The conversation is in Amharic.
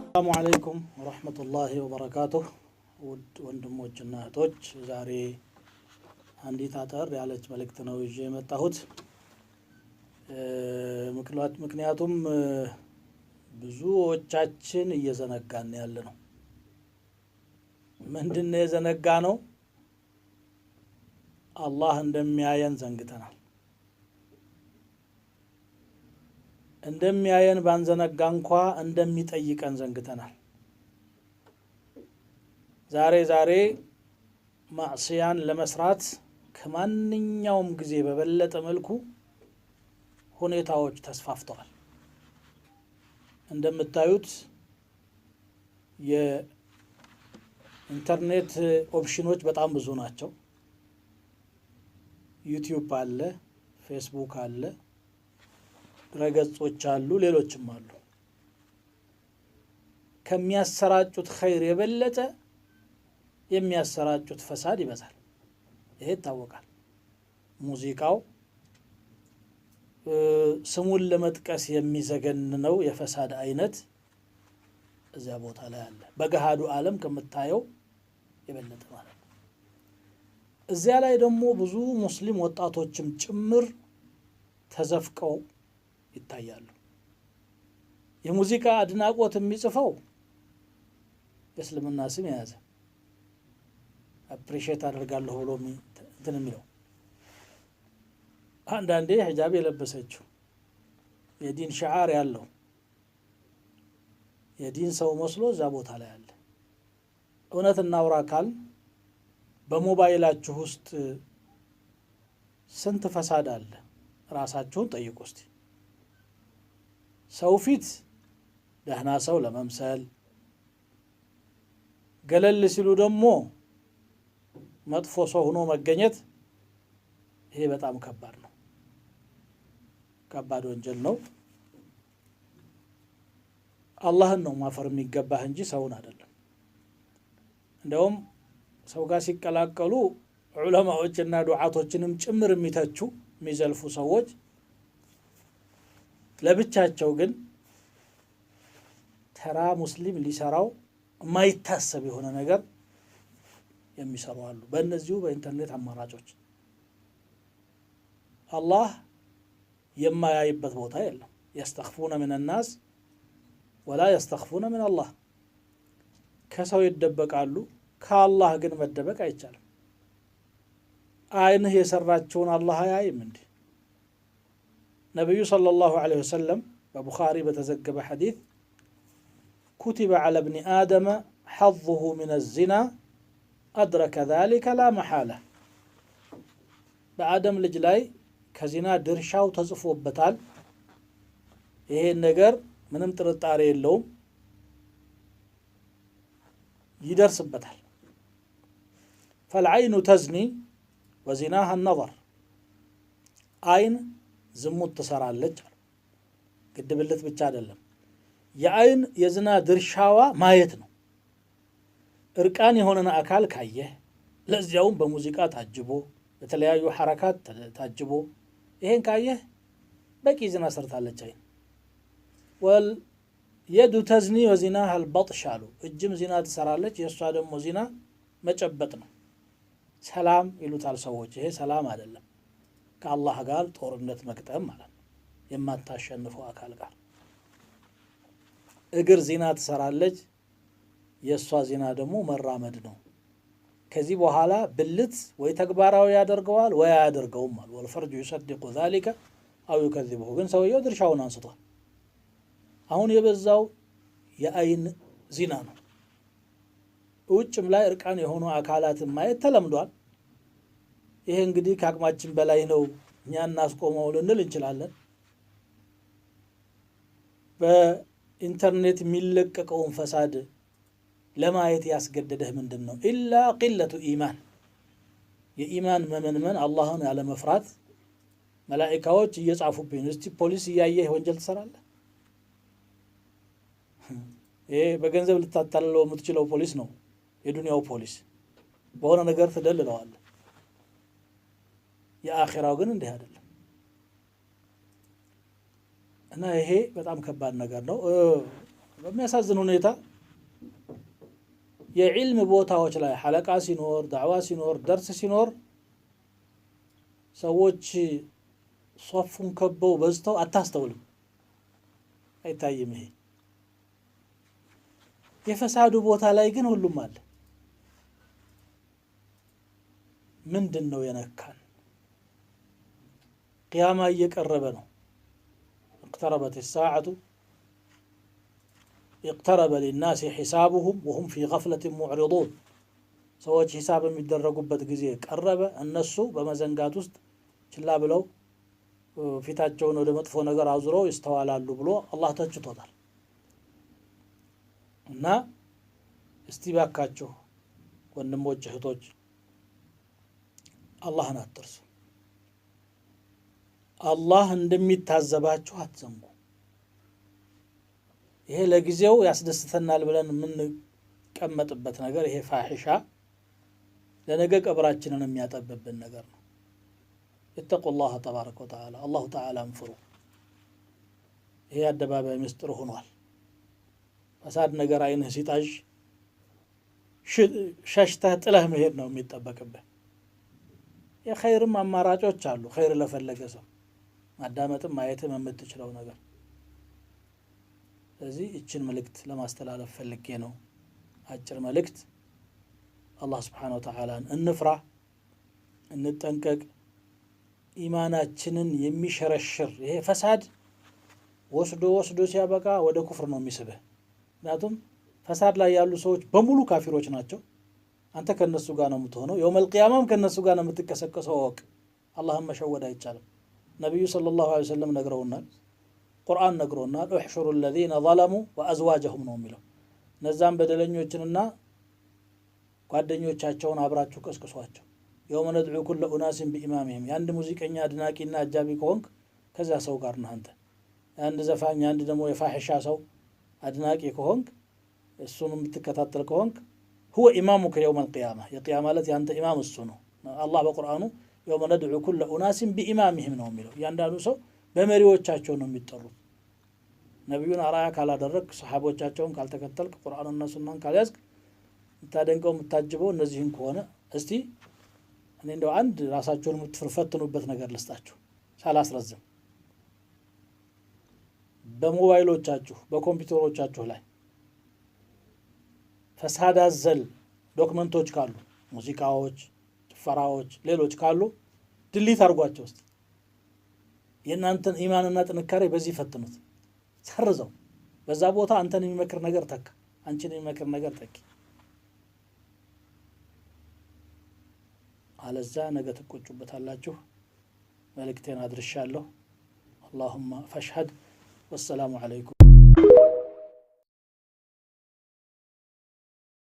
السلام عليكم ورحمة الله وبركاته. ወንድሞችና እህቶች ዛሬ አንዲት አጠር ያለች መልእክት ነው ይዤ የመጣሁት። ምክንያቱም ብዙዎቻችን እየዘነጋን ያለ ነው። ምንድነው የዘነጋነው? አላህ እንደሚያየን ዘንግተናል። እንደሚያየን ባንዘነጋ እንኳ እንደሚጠይቀን ዘንግተናል። ዛሬ ማዕሲያን ለመስራት ከማንኛውም ጊዜ በበለጠ መልኩ ሁኔታዎች ተስፋፍተዋል። እንደምታዩት የኢንተርኔት ኦፕሽኖች በጣም ብዙ ናቸው። ዩቲዩብ አለ፣ ፌስቡክ አለ፣ ድረገጾች አሉ፣ ሌሎችም አሉ። ከሚያሰራጩት ኸይር የበለጠ የሚያሰራጩት ፈሳድ ይበዛል። ይሄ ይታወቃል። ሙዚቃው ስሙን ለመጥቀስ የሚዘገንነው የፈሳድ አይነት እዚያ ቦታ ላይ አለ። በገሃዱ ዓለም ከምታየው የበለጠ ማለት ነው። እዚያ ላይ ደግሞ ብዙ ሙስሊም ወጣቶችም ጭምር ተዘፍቀው ይታያሉ። የሙዚቃ አድናቆት የሚጽፈው የእስልምና ስም የያዘ አፕሪሼት አደርጋለሁ ብሎ እንትን የሚለው አንዳንዴ ሂጃብ የለበሰችው የዲን ሽዓር ያለው የዲን ሰው መስሎ እዛ ቦታ ላይ አለ። እውነት እናውራ ካል በሞባይላችሁ ውስጥ ስንት ፈሳድ አለ? ራሳችሁን ጠይቁ እስቲ። ሰው ፊት ደህና ሰው ለመምሰል ገለል ሲሉ ደግሞ መጥፎ ሰው ሆኖ መገኘት፣ ይሄ በጣም ከባድ ነው። ከባድ ወንጀል ነው። አላህን ነው ማፈር የሚገባህ እንጂ ሰውን አይደለም። እንደውም ሰው ጋር ሲቀላቀሉ ዑለማዎችና ዱዓቶችንም ጭምር የሚተቹ የሚዘልፉ ሰዎች ለብቻቸው ግን ተራ ሙስሊም ሊሰራው የማይታሰብ የሆነ ነገር የሚሰሩ አሉ። በእነዚሁ በኢንተርኔት አማራጮች አላህ የማያይበት ቦታ የለም። يستخفون من الناس ولا يستخفون من الله። ከሰው ይደበቃሉ፣ ከአላህ ግን መደበቅ አይቻልም። አይንህ የሰራቸውን አላህ አያይም እንዴ? ነብዩ ሰለላሁ ዐለይሂ ወሰለም በቡኻሪ በተዘገበ ሐዲስ كتب على ابن آدم حظه من الزنا أدرك ذلك لا محالة። በአደም ልጅ ላይ ከዚና ድርሻው ተጽፎበታል። ይሄን ነገር ምንም ጥርጣሬ የለውም፣ ይደርስበታል። فالعين تزني وزناها النظر። አይን ዝሙት ትሰራለች። ግድብልት ብቻ አይደለም፣ የአይን የዝና ድርሻዋ ማየት ነው። እርቃን የሆነን አካል ካየህ፣ ለዚያውም በሙዚቃ ታጅቦ በተለያዩ ሐረካት ታጅቦ ይሄን ካየህ በቂ ዝና ሰርታለች አይን። ወልየዱ ተዝኒ ወዚናሃ አልበጥሽ አሉ። እጅም ዚና ትሰራለች፣ የእሷ ደግሞ ዚና መጨበጥ ነው። ሰላም ይሉታል ሰዎች። ይሄ ሰላም አይደለም፣ ከአላህ ጋር ጦርነት መቅጠም ማለት ነው፣ የማታሸንፈው አካል ጋር። እግር ዚና ትሰራለች፣ የእሷ ዚና ደግሞ መራመድ ነው። ከዚህ በኋላ ብልት ወይ ተግባራዊ ያደርገዋል ወይ አያደርገውም አሉ። ወልፈርጁ ይሰድቁ ذلك አው ይከذبه። ግን ሰውየው ድርሻውን አንስቷል። አሁን የበዛው የአይን ዚና ነው። ውጭም ላይ እርቃን የሆኑ አካላትን ማየት ተለምዷል። ይሄ እንግዲህ ከአቅማችን በላይ ነው፣ እኛ እናስቆመው ልንል እንችላለን። በኢንተርኔት የሚለቀቀውን ፈሳድ ለማየት ያስገደደህ ምንድን ነው? ኢላ ቂለቱ ኢማን፣ የኢማን መመንመን፣ አላህን ያለ መፍራት። መላኢካዎች እየጻፉብኝ እስቲ ፖሊስ እያየህ ወንጀል ትሰራለህ? ይሄ በገንዘብ ልታታልለው የምትችለው ፖሊስ ነው፣ የዱንያው ፖሊስ። በሆነ ነገር ትደልለዋለህ። የአኺራው ግን እንዲህ አይደለም። እና ይሄ በጣም ከባድ ነገር ነው። በሚያሳዝን ሁኔታ የዕልም ቦታዎች ላይ ሐለቃ ሲኖር ዳዕዋ ሲኖር ደርስ ሲኖር ሰዎች ሶፉን ከበው በዝተው አታስተውልም፣ አይታይም። ይሄ የፈሳዱ ቦታ ላይ ግን ሁሉም አለ። ምንድነው የነካን? ቂያማ እየቀረበ ነው። اقتربت الساعة اقترب للناس حسابهم وهم في غفلة معرضون ሰዎች ሂሳብ የሚደረጉበት ጊዜ ቀረበ፣ እነሱ በመዘንጋት ውስጥ ችላ ብለው ፊታቸውን ወደ መጥፎ ነገር አዙረው ይስተዋላሉ ብሎ አላህ ተችቶታል። እና እስቲ ባካችሁ ወንድሞች እህቶች አላህን አትርሱ። አላህ እንደሚታዘባችሁ አትዘንጉ። ይሄ ለጊዜው ያስደስተናል ብለን የምንቀመጥበት ነገር ይሄ ፋሒሻ ለነገ ቀብራችንን የሚያጠብብን ነገር ነው። ኢተቁላህ ተባረከ ወተዓላ አላሁ ተዓላን ፍሩ። ይሄ አደባባይ ምስጢር ሆኗል። ፈሳድ ነገር አይንህ ሲጣዥ ሸሽተህ ጥለህ መሄድ ነው የሚጠበቅብህ። የኸይርም አማራጮች አሉ። ኸይር ለፈለገ ሰው ማዳመጥም ማየትም የምትችለው ነገር። ስለዚህ እችን መልእክት ለማስተላለፍ ፈልጌ ነው። አጭር መልእክት። አላህ ስብሓነሁ ወተዓላን እንፍራ፣ እንጠንቀቅ። ኢማናችንን የሚሸረሽር ይሄ ፈሳድ ወስዶ ሲያበቃ ወደ ኩፍር ነው የሚስብህ። ምክንያቱም ፈሳድ ላይ ያሉ ሰዎች በሙሉ ካፊሮች ናቸው። አንተ ከነሱ ጋር ነው የምትሆነው። የውመል ቂያማም ከነሱ ጋር ነው የምትቀሰቀሰው። ወቅ አላህን መሸወድ አይቻልም። ነቢዩ ሰለላሁ ዐለይሂ ወሰለም ነግረውናል። ቁርአን ነግሮናል። እሕሹሩ አለዚነ ظለሙ ወአዝዋጀሁም ነው የሚለው። እነዛም በደለኞችንና ጓደኞቻቸውን አብራችሁ ቀስቅሷቸው። የውመ ነድዑ ኩለ ኡናሲን ቢኢማሚሂም። የአንድ ሙዚቀኛ አድናቂና አጃቢ ከሆንክ ከዛ ሰው ጋር ነህ አንተ። የአንድ ዘፋኝ የአንድ ደግሞ የፋሒሻ ሰው አድናቂ ከሆንክ እሱን የምትከታተል ከሆንክ ሁወ ኢማሙከ የውመል ቂያማ። የቂያማ ዕለት የአንተ ኢማም እሱ ነው። አላህ በቁርአኑ የውመ ነድዑ ኩለ ኡናሲን ቢኢማሚሂም ነው የሚለው። እያንዳንዱ ሰው በመሪዎቻቸው ነው የሚጠሩት። ነቢዩን አርአያ ካላደረግ፣ ሰሓቦቻቸውን ካልተከተልክ፣ ቁርአንና ሱናን ካልያዝክ፣ የምታደንቀው የምታጅበው እነዚህን ከሆነ እስቲ እኔ እንደው አንድ ራሳችሁን የምትፈትኑበት ነገር ልስጣችሁ ሳላስረዝም። በሞባይሎቻችሁ በኮምፒውተሮቻችሁ ላይ ፈሳድ አዘል ዶክመንቶች ካሉ፣ ሙዚቃዎች፣ ጭፈራዎች፣ ሌሎች ካሉ ድሊት አድርጓቸው ውስጥ የእናንተን ኢማንና ጥንካሬ በዚህ ፈትኑት። ሰርዘው። በዛ ቦታ አንተን የሚመክር ነገር ተካ፣ አንቺን የሚመክር ነገር ተኪ። አለዛ ነገ ትቆጩበታላችሁ። መልእክቴን አድርሻለሁ። አላሁማ ፈሽሀድ። ወሰላሙ ዐለይኩም።